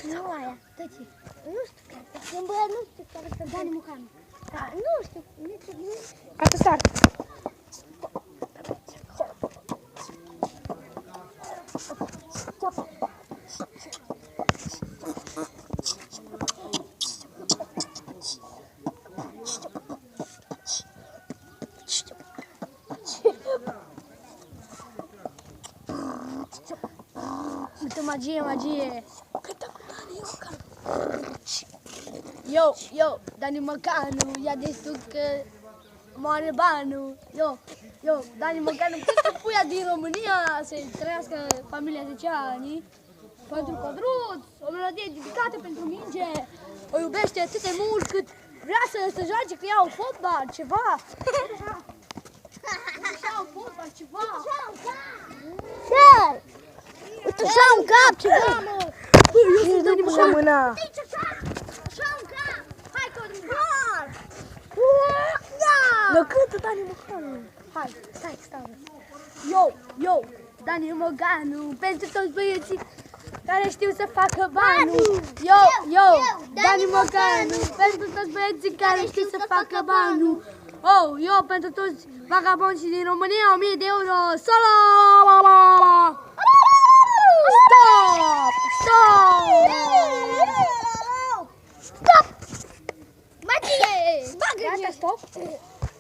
Nu aia, tăci. Nu știu care. E un băiat, nu știu care să Dani Mocanu. Nu știu, nu. Asta start. Uite, magie, magie. Cântă cu Dani Mocanu. Eu, Dani Mocanu, ia destul că moare banul. Eu, Dani Mocanu, câte puia din România să-i trăiască familia 10 ani. Pentru Codruț, o melodie dedicată pentru minge. O iubește atât de mult cât vrea să se joace cu ea un fotbal, ceva. Așa un fotbal, ceva. Ce? Uite așa un cap, ceva, mă. Eu sunt Dani Mocanu. Așa un cap. Hai, Codruț. Nu cântă Dani Mocanu. Hai, stai. Eu, Dani Mocanu, pentru toți băieții care știu să facă banul. Eu, Dani Mocanu, pentru toți băieții care știu să facă banul. Eu, pentru toți vagabonții din România, 1000 de euro. Solo!